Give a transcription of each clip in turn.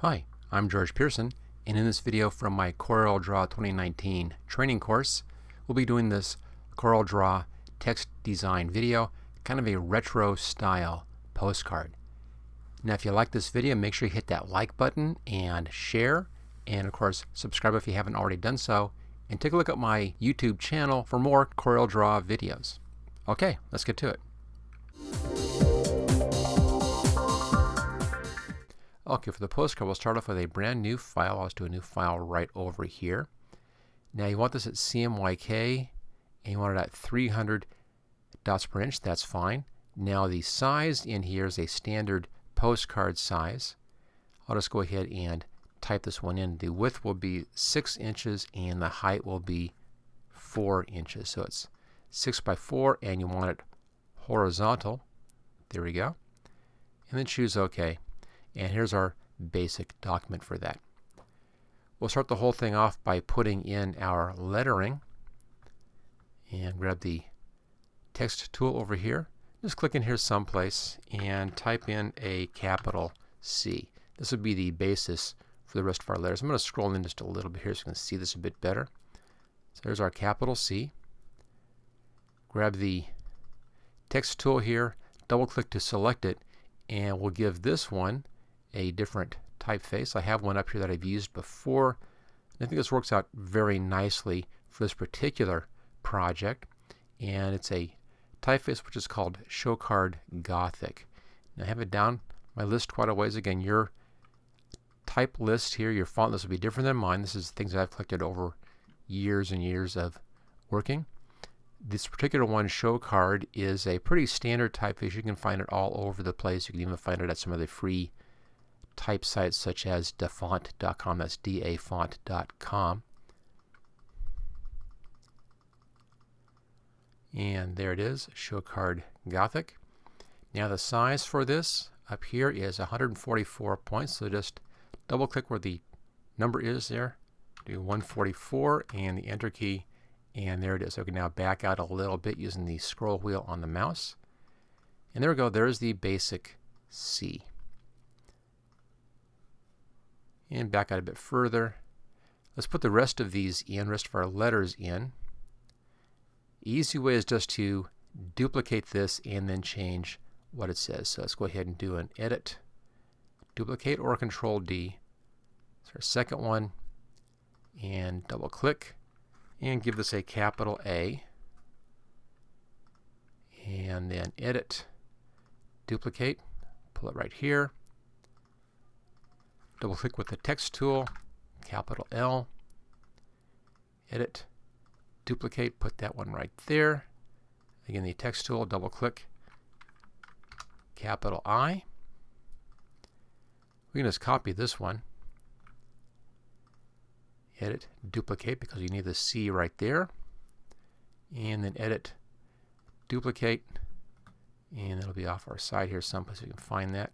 Hi, I'm George Pearson, and in this video from my CorelDRAW 2019 training course, we'll be doing this CorelDRAW text design video, kind of a retro style postcard. Now if you like this video, make sure you hit that like button and share, and of course subscribe if you haven't already done so, and take a look at my YouTube channel for more CorelDRAW videos. Okay, let's get to it. Okay, for the postcard, we'll start off with a brand new file. I'll just do a new file right over here. Now you want this at CMYK, and you want it at 300 dots per inch. That's fine. Now the size in here is a standard postcard size. I'll just go ahead and type this one in. The width will be 6 inches and the height will be 4 inches. So it's 6 by 4, and you want it horizontal. There we go. And then choose OK. And here's our basic document for that. We'll start the whole thing off by putting in our lettering. And grab the text tool over here. Just click in here someplace and type in a capital C. This would be the basis for the rest of our letters. I'm going to scroll in just a little bit here so you can see this a bit better. So there's our capital C. Grab the text tool here, double click to select it, and we'll give this one a different typeface. I have one up here that I've used before. I think this works out very nicely for this particular project, and it's a typeface which is called Showcard Gothic. Now I have it down my list quite a ways. Again, your type list here, your font list will be different than mine. This is things that I've collected over years and years of working. This particular one, Showcard, is a pretty standard typeface. You can find it all over the place. You can even find it at some of the free type sites such as dafont.com. That's dafont.com. And there it is, Showcard Gothic. Now the size for this up here is 144 points. So just double click where the number is there. Do 144 and the enter key, and there it is. So we can now back out a little bit using the scroll wheel on the mouse. And there we go. There's the basic C. And back out a bit further. Let's put the rest of these in, rest of our letters in. Easy way is just to duplicate this and then change what it says. So let's go ahead and do an edit, duplicate, or Control D. So our second one, and double click and give this a capital A, and then edit, duplicate, pull it right here, double click with the text tool, capital L, edit, duplicate, put that one right there. Again, the text tool, double click, capital I. We can just copy this one, edit, duplicate, because you need the C right there, and then edit, duplicate, and it'll be off our side here someplace you can find that.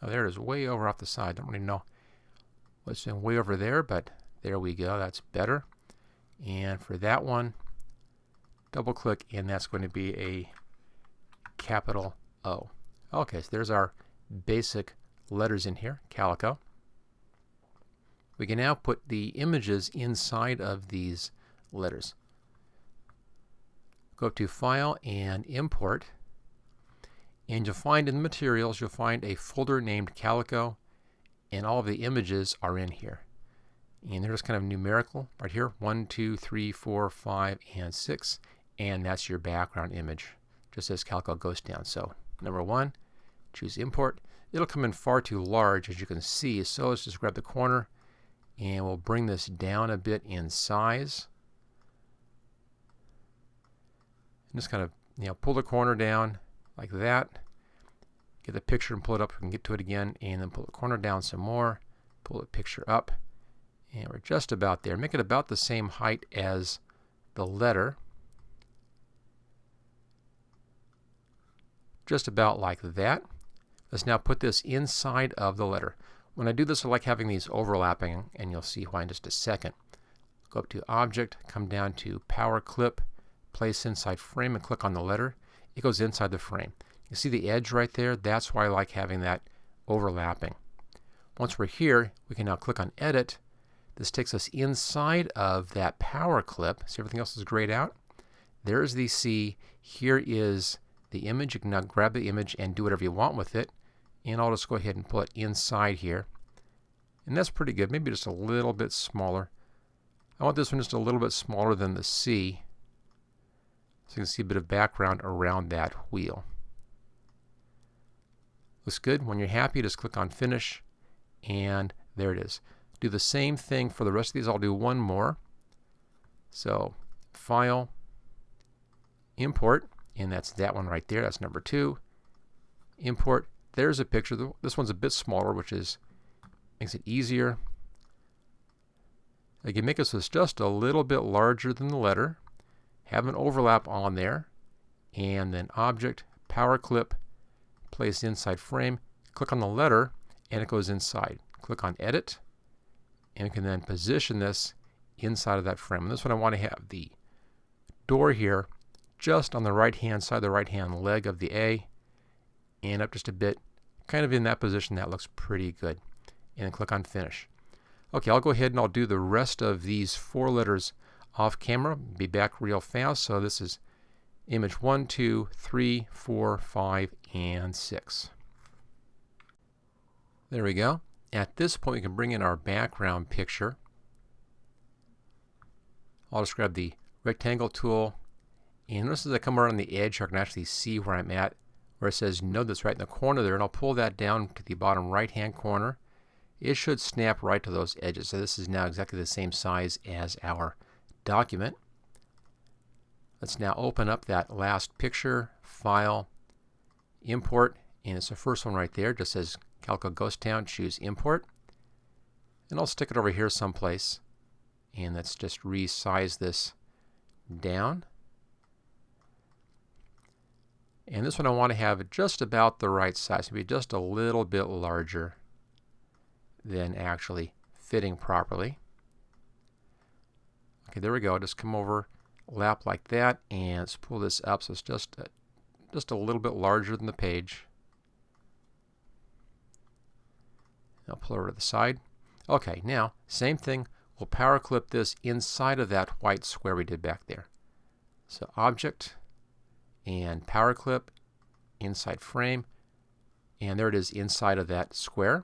Oh, there it is, way over off the side. Don't really know what's been way over there, but there we go. That's better. And for that one, double click, and that's going to be a capital O. Okay, so there's our basic letters in here, Calico. We can now put the images inside of these letters. Go up to File and Import, and you'll find in the materials, you'll find a folder named Calico, and all of the images are in here. And they're just kind of numerical right here, 1, 2, 3, 4, 5, and 6, and that's your background image, just as Calico goes down. So number 1, choose Import. It'll come in far too large, as you can see, so let's just grab the corner, and we'll bring this down a bit in size. And just kind of, pull the corner down like that. Get the picture and pull it up. We can get to it again, and then pull the corner down some more. Pull the picture up, and we're just about there. Make it about the same height as the letter. Just about like that. Let's now put this inside of the letter. When I do this, I like having these overlapping, and you'll see why in just a second. Go up to Object, come down to Power Clip, Place Inside Frame, and click on the letter. It goes inside the frame. You see the edge right there? That's why I like having that overlapping. Once we're here, we can now click on Edit. This takes us inside of that power clip. See, everything else is grayed out. There's the C. Here is the image. You can now grab the image and do whatever you want with it. And I'll just go ahead and pull it inside here. And that's pretty good. Maybe just a little bit smaller. I want this one just a little bit smaller than the C, so you can see a bit of background around that wheel. Looks good. When you're happy, just click on Finish, and there it is. Do the same thing for the rest of these. I'll do one more. So, File, Import, and that's that one right there. That's number 2. Import. There's a picture. This one's a bit smaller, which makes it easier. I can make this just a little bit larger than the letter. Have an overlap on there, and then Object, Power Clip, place inside frame. Click on the letter, and it goes inside. Click on Edit, and you can then position this inside of that frame. And this one I want to have the door here just on the right-hand side, the right-hand leg of the A, and up just a bit, kind of in that position. That looks pretty good. And then click on Finish. Okay, I'll go ahead and I'll do the rest of these 4 letters off camera. Be back real fast. So this is image 1, 2, 3, 4, 5, and 6. There we go. At this point, we can bring in our background picture. I'll just grab the rectangle tool, and notice as I come around the edge, I can actually see where I'm at, where it says Node that's right in the corner there, and I'll pull that down to the bottom right-hand corner. It should snap right to those edges. So this is now exactly the same size as our document. Let's now open up that last picture, File, Import, and it's the first one right there. It just says Calico Ghost Town. Choose Import. And I'll stick it over here someplace. And let's just resize this down. And this one I want to have just about the right size. Maybe just a little bit larger than actually fitting properly. Okay, there we go. Just come over, lap like that, and let's pull this up so it's just a little bit larger than the page. I'll pull over to the side. Okay, now same thing. We'll power clip this inside of that white square we did back there. So Object and power clip inside frame, and there it is inside of that square.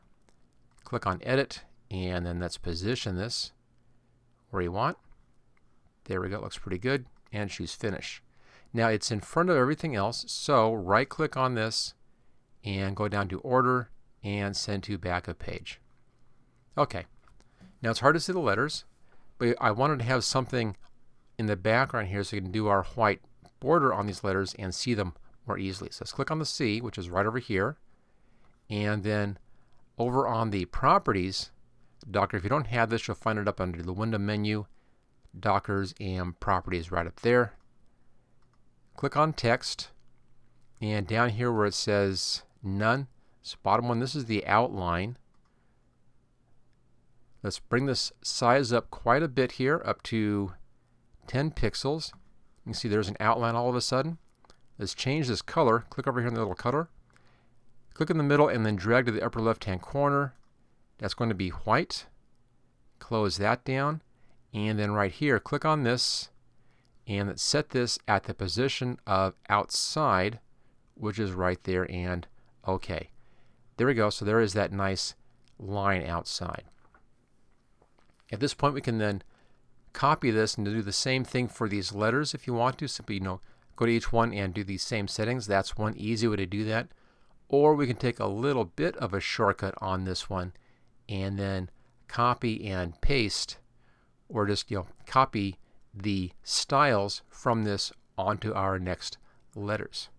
Click on Edit, and then let's position this where you want. There we go. It looks pretty good. And choose Finish. Now it's in front of everything else, so right click on this and go down to Order and Send to Backup Page. Okay. Now it's hard to see the letters, but I wanted to have something in the background here so we can do our white border on these letters and see them more easily. So let's click on the C, which is right over here, and then over on the Properties, Docker. If you don't have this, you'll find it up under the Window menu, Dockers, and Properties right up there. Click on Text, and down here where it says None, this bottom one, this is the outline. Let's bring this size up quite a bit here, up to 10 pixels. You can see there's an outline all of a sudden. Let's change this color. Click over here in the little color. Click in the middle and then drag to the upper left-hand corner. That's going to be white. Close that down. And then right here, click on this and let's set this at the position of outside, which is right there, and OK. There we go. So there is that nice line outside. At this point, we can then copy this and do the same thing for these letters if you want to. Simply, go to each one and do these same settings. That's one easy way to do that. Or we can take a little bit of a shortcut on this one and then copy and paste, or just copy the styles from this onto our next letters.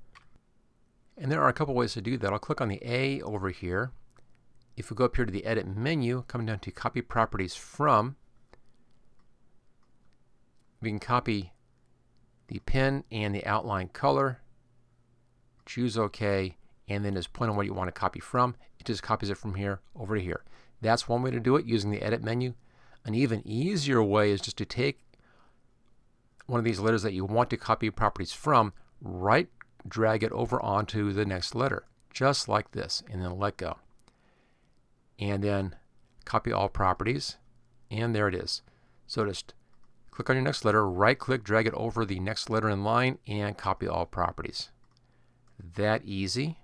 And there are a couple ways to do that. I'll click on the A over here. If we go up here to the Edit menu, come down to Copy Properties From, we can copy the pen and the outline color, choose OK, and then just point on what you want to copy from. It just copies it from here over to here. That's one way to do it using the Edit menu. An even easier way is just to take one of these letters that you want to copy properties from, drag it over onto the next letter, just like this, and then let go. and then copy all properties, and there it is. So just click on your next letter, right click, drag it over the next letter in line, and copy all properties. That easy.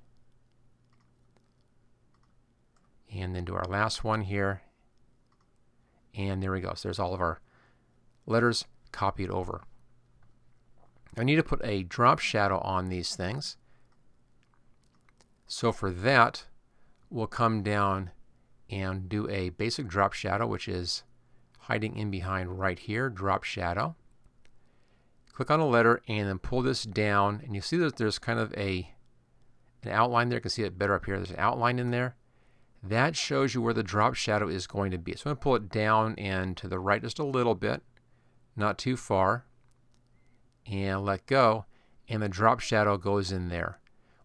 And then do our last one here, and there we go. So there's all of our letters copied over. I need to put a drop shadow on these things. So for that, we'll come down and do a basic drop shadow, which is hiding in behind right here, drop shadow. Click on a letter and then pull this down, and you see that there's kind of an outline there. You can see it better up here. There's an outline in there. That shows you where the drop shadow is going to be. So I'm going to pull it down and to the right just a little bit, not too far, and let go, and the drop shadow goes in there.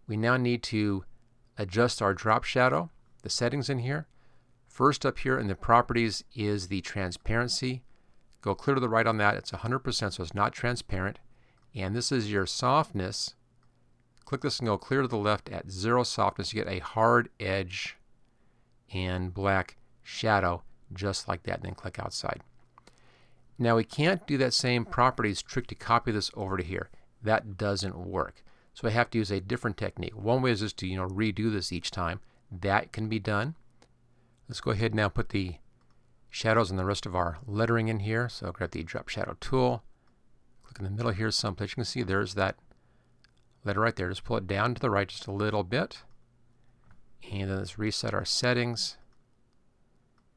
We now need to adjust our drop shadow, the settings in here. First up here in the properties is the transparency. Go clear to the right on that. It's 100%, so it's not transparent. And this is your softness. Click this and go clear to the left at 0 softness. You get a hard edge and black shadow just like that, and then click outside. Now we can't do that same properties trick to copy this over to here. That doesn't work. So I have to use a different technique. One way is just to redo this each time. That can be done. Let's go ahead and now put the shadows and the rest of our lettering in here. So grab the drop shadow tool, click in the middle here someplace. You can see there's that letter right there. Just pull it down to the right just a little bit. And then let's reset our settings.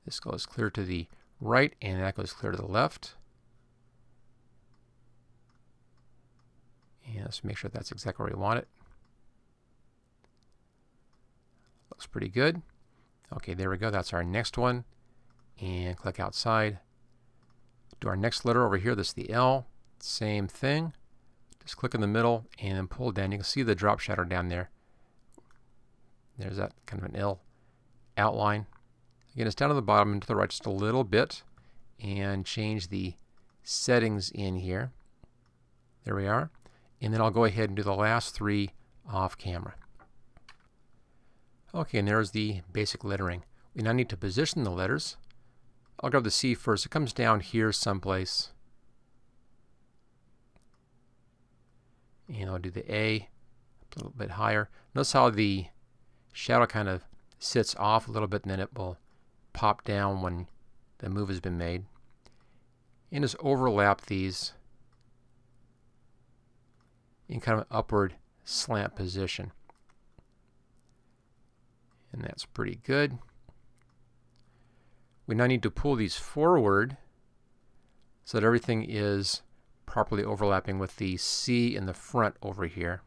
This goes clear to the right, and that goes clear to the left. And let's make sure that's exactly where we want it. Looks pretty good. Okay, there we go. That's our next one. And click outside. Do our next letter over here. This is the L. Same thing. Just click in the middle and then pull down. You can see the drop shadow down there. There's that kind of an L outline. Again, it's down to the bottom and to the right just a little bit. And change the settings in here. There we are. And then I'll go ahead and do the last 3 off camera. Okay, and there's the basic lettering. We now need to position the letters. I'll grab the C first. It comes down here someplace. And I'll do the A a little bit higher. Notice how the shadow kind of sits off a little bit, and then it will pop down when the move has been made. And just overlap these in kind of an upward slant position. And that's pretty good. We now need to pull these forward so that everything is properly overlapping with the C in the front over here.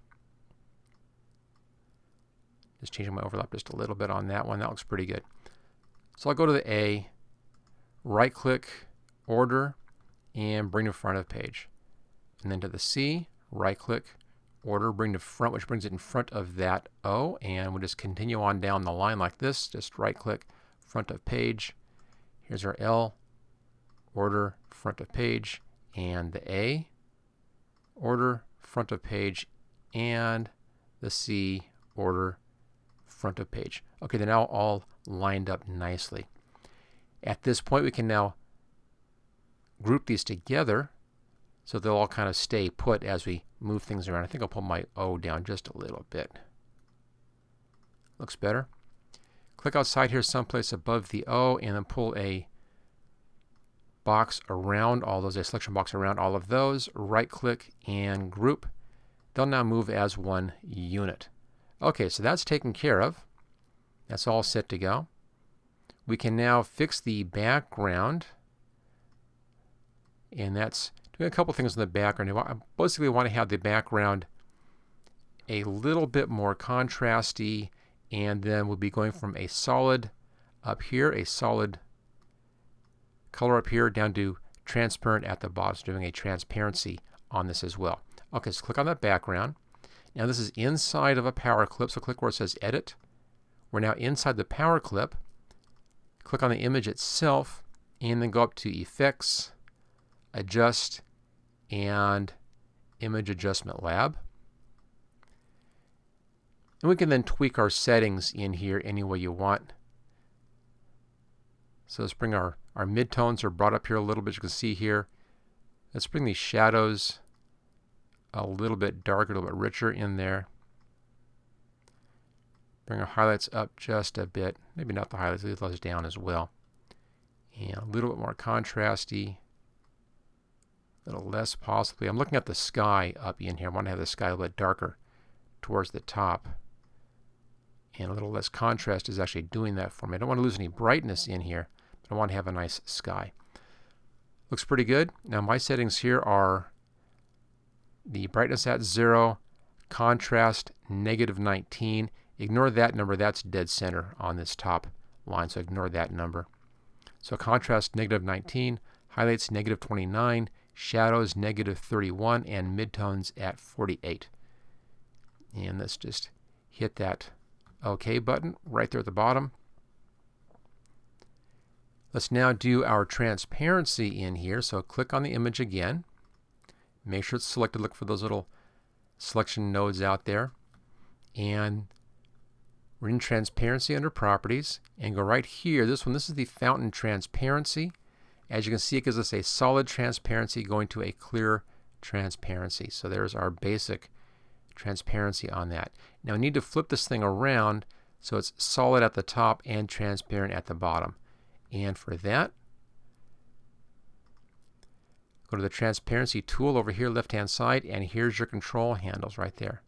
Just changing my overlap just a little bit on that one. That looks pretty good. So I'll go to the A, right click, order, and bring to front of page. And then to the C, right click, order, bring to front, which brings it in front of that O. And we'll just continue on down the line like this. Just right click, front of page. Here's our L, order, front of page, and the A, order, front of page, and the C, order, front of page. Okay, they're now all lined up nicely. At this point, we can now group these together so they'll all kind of stay put as we move things around. I think I'll pull my O down just a little bit. Looks better. Click outside here someplace above the O and then pull a box around all those, a selection box around all of those. Right click and group. They'll now move as one unit. Okay, so that's taken care of. That's all set to go. We can now fix the background, and that's doing a couple things in the background. I basically want to have the background a little bit more contrasty, and then we'll be going from a solid up here, a solid color up here, down to transparent at the bottom. So doing a transparency on this as well. Okay, so click on that background. Now this is inside of a power clip, so click where it says edit. We're now inside the power clip. Click on the image itself and then go up to effects, adjust, and image adjustment lab. And we can then tweak our settings in here any way you want. So let's bring our midtones are brought up here a little bit. You can see here. Let's bring these shadows a little bit darker, a little bit richer in there. Bring our highlights up just a bit. Maybe not the highlights, leave those down as well. And a little bit more contrasty. A little less possibly. I'm looking at the sky up in here. I want to have the sky a little bit darker towards the top. And a little less contrast is actually doing that for me. I don't want to lose any brightness in here, but I want to have a nice sky. Looks pretty good. Now my settings here are the brightness at 0, contrast -19. Ignore that number. That's dead center on this top line, so ignore that number. So contrast -19, highlights -29, shadows -31, and midtones at 48. And let's just hit that OK button right there at the bottom. Let's now do our transparency in here. So click on the image again. Make sure it's selected. Look for those little selection nodes out there. And we're in transparency under properties. And go right here. This is the fountain transparency. As you can see, it gives us a solid transparency going to a clear transparency. So there's our basic transparency on that. Now we need to flip this thing around so it's solid at the top and transparent at the bottom. And for that, go to the transparency tool over here, left hand side, and here's your control handles right there.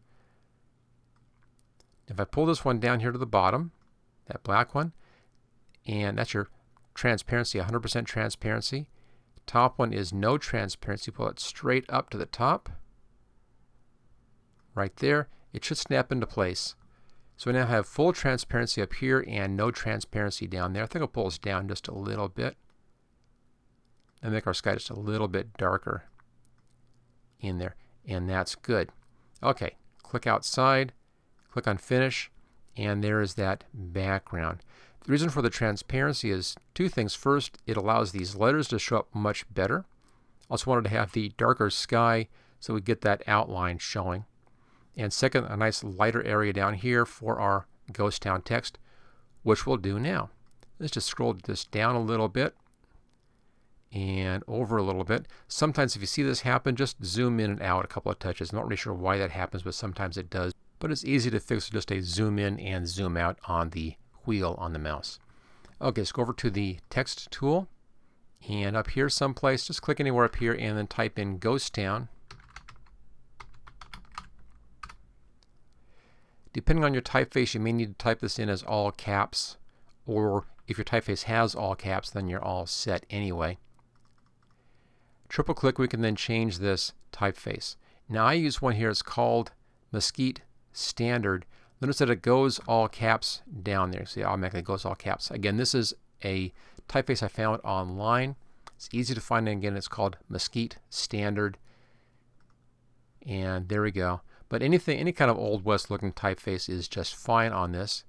If I pull this one down here to the bottom, that black one, and that's your transparency, 100% transparency. Top one is no transparency. Pull it straight up to the top. Right there. It should snap into place. So we now have full transparency up here and no transparency down there. I think I'll pull this down just a little bit and make our sky just a little bit darker in there. And that's good. Okay, click outside, click on finish, and there is that background. The reason for the transparency is two things. First, it allows these letters to show up much better. Also wanted to have the darker sky so we get that outline showing. And second, a nice lighter area down here for our Ghost Town text, which we'll do now. Let's just scroll this down a little bit and over a little bit. Sometimes if you see this happen, just zoom in and out a couple of touches. I'm not really sure why that happens, but sometimes it does. But it's easy to fix with just a zoom in and zoom out on the wheel on the mouse. Okay, let's go over to the text tool. And up here someplace, just click anywhere up here and then type in Ghost Town. Depending on your typeface, you may need to type this in as all caps, or if your typeface has all caps, then you're all set anyway. Triple click, we can then change this typeface. Now I use one here, it's called Mesquite Standard. Notice that it goes all caps down there. See, it automatically goes all caps. Again, this is a typeface I found online. It's easy to find, and again, it's called Mesquite Standard. And there we go. But any kind of Old West looking typeface is just fine on this.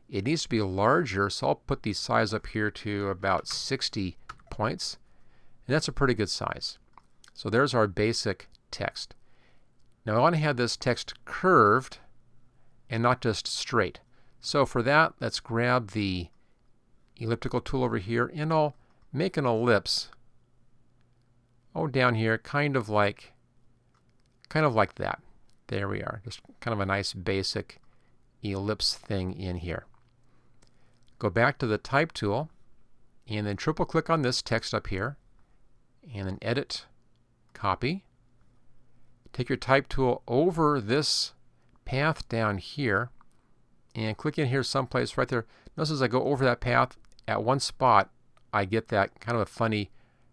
It needs to be larger, so I'll put the size up here to about 60 points. And that's a pretty good size. So there's our basic text. Now I want to have this text curved and not just straight. So for that, let's grab the elliptical tool over here and I'll make an ellipse. Oh, down here, kind of like that. There we are. Just kind of a nice basic ellipse thing in here. Go back to the type tool and then triple click on this text up here and then edit, copy. Take your type tool over this path down here and click in here someplace right there. Notice as I go over that path, at one spot I get that kind of a funny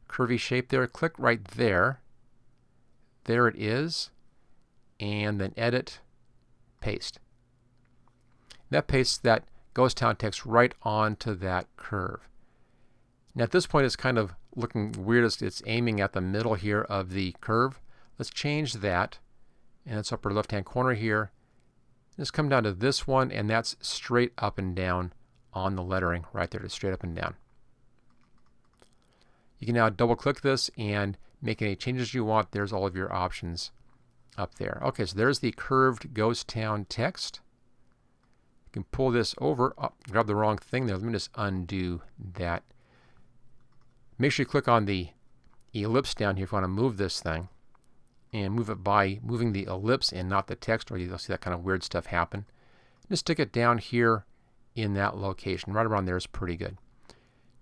curvy shape there. Click right there. There it is. And then edit, paste. That pastes that Ghost Town text right onto that curve. Now at this point it's kind of looking weird as it's aiming at the middle here of the curve. Let's change that, and it's upper left hand corner here. Just come down to this one, and that's straight up and down on the lettering right there, just straight up and down. You can now double click this and make any changes you want. There's all of your options up there. Okay, so there's the curved Ghost Town text. You can pull this over. Oh, grab the wrong thing there. Let me just undo that. Make sure you click on the ellipse down here if you want to move this thing, and move it by moving the ellipse and not the text, or you'll see that kind of weird stuff happen. Just stick it down here in that location. Right around there is pretty good.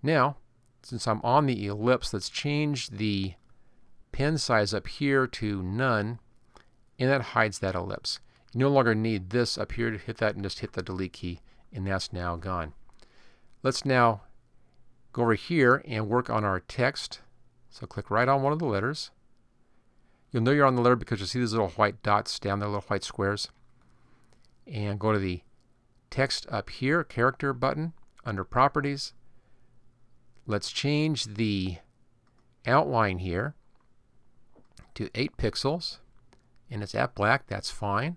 Now, since I'm on the ellipse, let's change the pen size up here to none, and that hides that ellipse. You no longer need this up here to hit that, and just hit the delete key, and that's now gone. Let's now go over here and work on our text. So click right on one of the letters. You'll know you're on the letter because you'll see these little white dots down there, little white squares. And go to the text up here, character button, under properties. Let's change the outline here to 8 pixels, and it's at black. That's fine.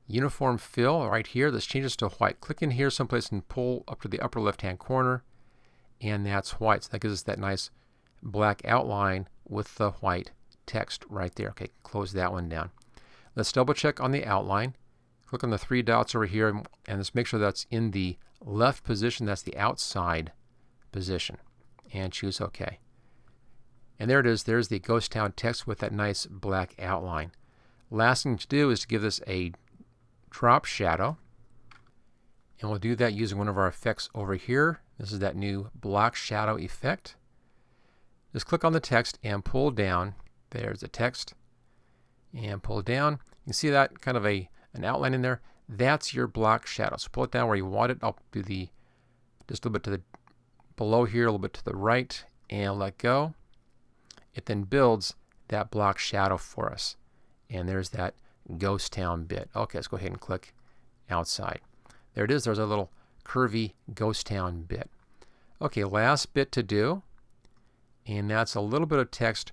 Uniform fill right here, let's change this to white. Click in here someplace and pull up to the upper left hand corner, and that's white. So that gives us that nice black outline with the white text right there. Okay, close that one down. Let's double check on the outline. Click on the 3 dots over here, and let's make sure that's in the left position. That's the outside position, and choose OK. And there it is. There's the Ghost Town text with that nice black outline. Last thing to do is to give this a drop shadow, and we'll do that using one of our effects over here. This is that new block shadow effect. Just click on the text and pull down. There's the text, and pull down. You can see that kind of an outline in there. That's your block shadow. So pull it down where you want it. I'll do just a little bit to the below here, a little bit to the right, and let go. It then builds that block shadow for us, and there's that Ghost Town bit. Okay, let's go ahead and click outside. There it is. There's a little curvy Ghost Town bit. Okay, last bit to do, and that's a little bit of text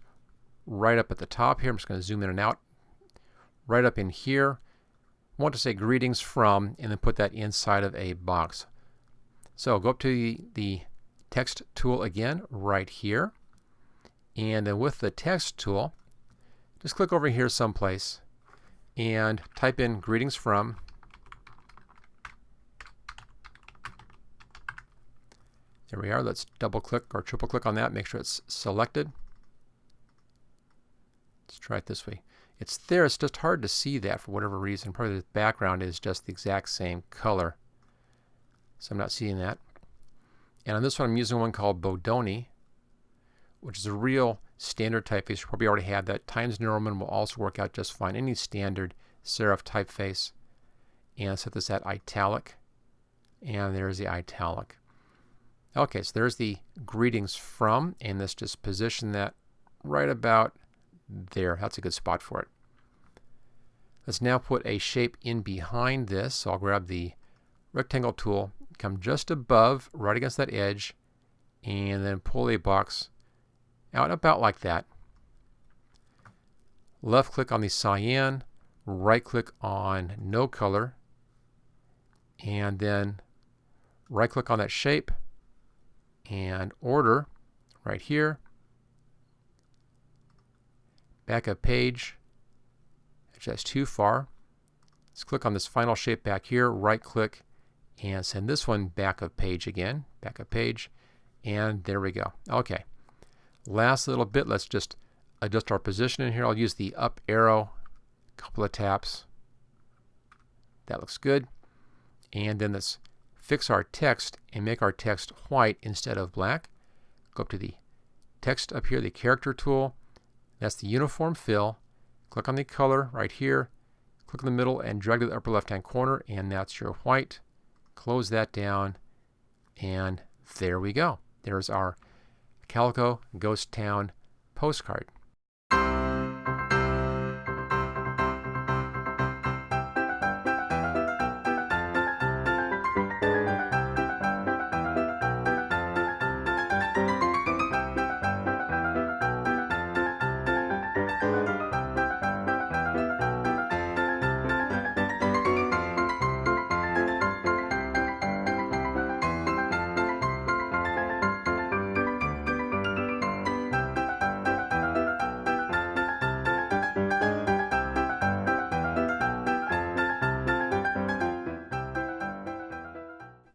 right up at the top here. I'm just going to zoom in and out. Right up in here, I want to say greetings from, and then put that inside of a box. So go up to the text tool again right here, and then with the text tool, just click over here someplace and type in greetings from. There we are. Let's double click or triple click on that. Make sure it's selected. Let's try it this way. It's there. It's just hard to see that for whatever reason. Probably the background is just the exact same color, so I'm not seeing that. And on this one, I'm using one called Bodoni, which is a real standard typeface. You probably already have that. Times New Roman will also work out just fine. Any standard serif typeface. And set this at italic. And there's the italic. Okay, so there's the greetings from, and let's just position that right about there. That's a good spot for it. Let's now put a shape in behind this. So I'll grab the rectangle tool, come just above, right against that edge, and then pull a box out about like that. Left click on the cyan, right click on no color, and then right click on that shape and order right here. Backup page, that's too far. Let's click on this final shape back here, right click, and send this one backup page again, backup page, and there we go. Okay, last little bit, let's just adjust our position in here. I'll use the up arrow, a couple of taps. That looks good. And then let's fix our text and make our text white instead of black. Go up to the text up here, the character tool. That's the uniform fill. Click on the color right here. Click in the middle and drag to the upper left hand corner, and that's your white. Close that down, and there we go. There's our Calico Ghost Town postcard.